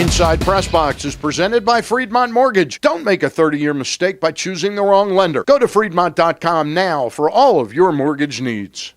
Inside PressBox is presented by Freedmont Mortgage. Don't make a 30-year mistake by choosing the wrong lender. Go to Freedmont.com now for all of your mortgage needs.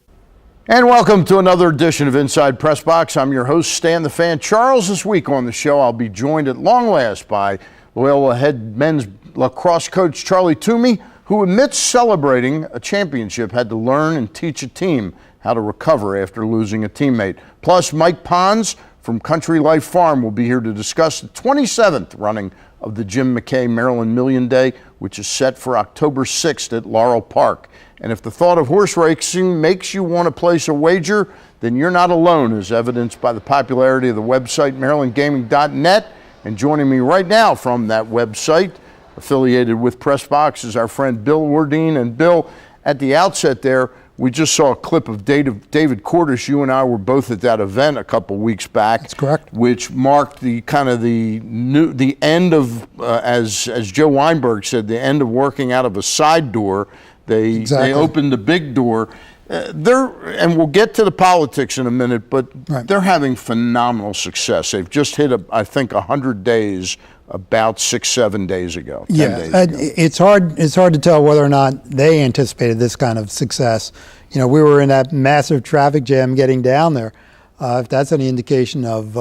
And welcome to another edition of Inside PressBox. I'm your host, Stan the Fan Charles. This week on the show, I'll be joined at long last by Loyola head men's lacrosse coach Charlie Toomey, who amidst celebrating a championship had to learn and teach a team how to recover after losing a teammate. Plus, Mike Pons from Country Life Farm will be here to discuss the 27th running of the Jim McKay Maryland Million Day, which is set for October 6th at Laurel Park. And if the thought of horse racing makes you want to place a wager, then you're not alone, as evidenced by the popularity of the website marylandgaming.net. And joining me right now from that website, affiliated with PressBox, is our friend Bill Ordine. And Bill, at the outset there, we just saw a clip of David Cordish. You and I were both at that event a couple weeks back. That's correct. Which marked the kind of the end of, as Joe Weinberg said, the end of working out of a side door. They opened the big door. And we'll get to the politics in a minute, but They're having phenomenal success. They've just hit, I think, 100 days about 6-7 days ago. It's hard to tell whether or not they anticipated this kind of success. You know, we were in that massive traffic jam getting down there. If that's any indication of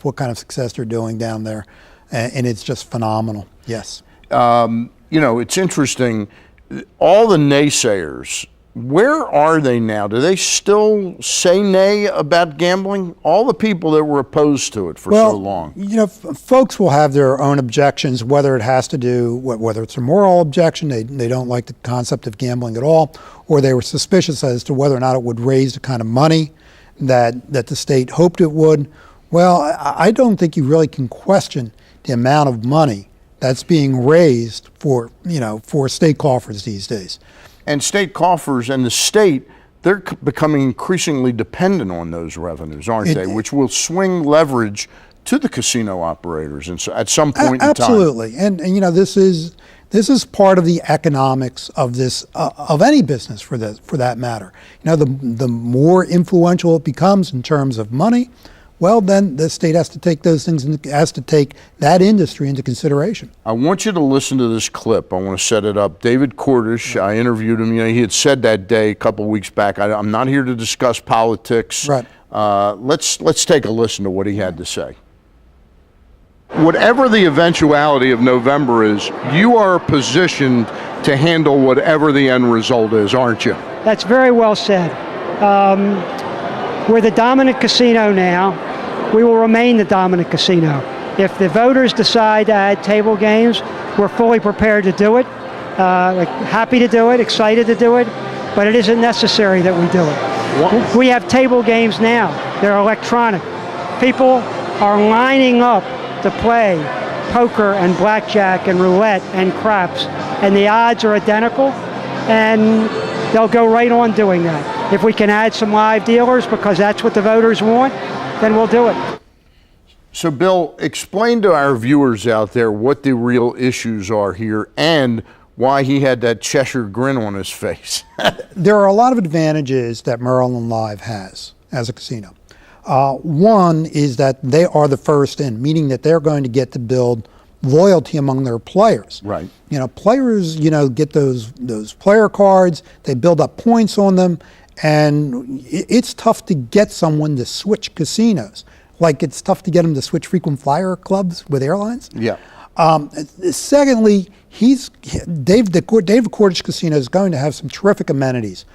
what kind of success they're doing down there, and it's just phenomenal. Yes. You know, it's interesting. All the naysayers, where are they now? Do they still say nay about gambling? All the people that were opposed to it for so long. You know, folks will have their own objections, whether it has to do, whether it's a moral objection, they don't like the concept of gambling at all, or they were suspicious as to whether or not it would raise the kind of money that the state hoped it would. Well, I don't think you really can question the amount of money that's being raised for state coffers these days. And state coffers and the state, they're becoming increasingly dependent on those revenues, aren't they? Which will swing leverage to the casino operators and so at some point in time. Absolutely. And you know, this is part of the economics of this of any business for that matter. You know, the more influential it becomes in terms of money, well, then the state has to take those things and has to take that industry into consideration. I want you to listen to this clip. I want to set it up. David Cordish, I interviewed him. You know, he had said that day a couple of weeks back, I'm not here to discuss politics. Right. Let's take a listen to what he had to say. Whatever the eventuality of November is, you are positioned to handle whatever the end result is, aren't you? That's very well said. We're the dominant casino now. We will remain the dominant casino. If the voters decide to add table games, we're fully prepared to do it, happy to do it, excited to do it, but it isn't necessary that we do it. We have table games now. They're electronic. People are lining up to play poker and blackjack and roulette and craps, and the odds are identical, and they'll go right on doing that. If we can add some live dealers because that's what the voters want, then we'll do it. So, Bill, explain to our viewers out there what the real issues are here and why he had that Cheshire grin on his face. There are a lot of advantages that Maryland Live has as a casino. One is that they are the first in, meaning that they're going to get to build loyalty among their players. Right. You know, players, get those player cards, they build up points on them, and it's tough to get someone to switch casinos. Like it's tough to get them to switch frequent flyer clubs with airlines. Yeah. Secondly, David Cordish Casino is going to have some terrific amenities,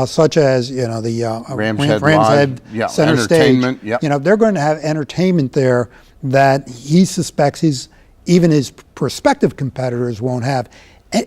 such as the Rams Head Center Stage. Yep. They're going to have entertainment there that he suspects his prospective competitors won't have.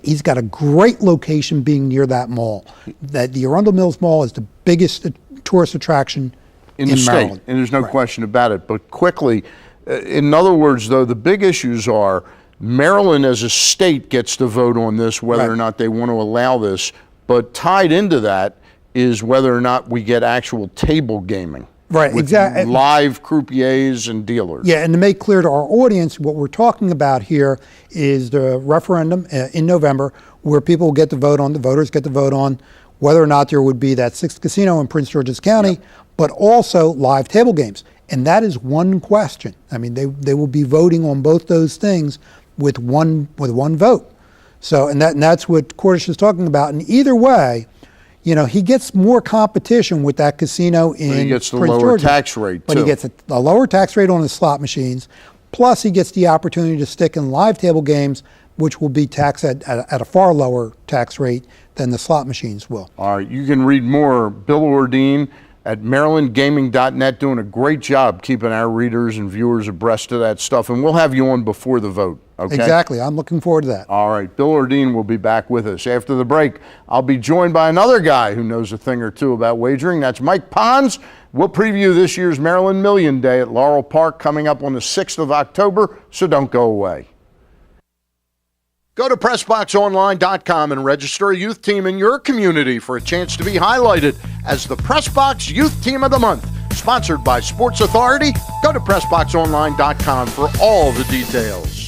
He's got a great location being near that mall. That the Arundel Mills Mall is the biggest tourist attraction in the Maryland. State, and there's no question about it. But quickly, in other words, though, the big issues are Maryland as a state gets to vote on this, whether or not they want to allow this. But tied into that is whether or not we get actual table gaming. Right, exactly. Live croupiers and dealers. Yeah, and to make clear to our audience, what we're talking about here is the referendum in November where people get to vote on, the voters get to vote on whether or not there would be that sixth casino in Prince George's County, but also live table games. And that is one question. I mean, they will be voting on both those things with one vote. So, and that's what Cordish is talking about. And either way, he gets more competition with that casino in But he gets the Prince lower George's. tax rate, But too. he gets a lower tax rate on the slot machines. Plus, he gets the opportunity to stick in live table games, which will be taxed at a far lower tax rate than the slot machines will. All right, you can read more. Bill Ordine at MarylandGaming.net doing a great job keeping our readers and viewers abreast of that stuff. And we'll have you on before the vote, okay? Exactly. I'm looking forward to that. All right, Bill Ordine will be back with us. After the break, I'll be joined by another guy who knows a thing or two about wagering. That's Mike Pons. We'll preview this year's Maryland Million Day at Laurel Park coming up on the 6th of October, so don't go away. Go to PressBoxOnline.com and register a youth team in your community for a chance to be highlighted as the PressBox Youth Team of the Month. Sponsored by Sports Authority. Go to PressBoxOnline.com for all the details.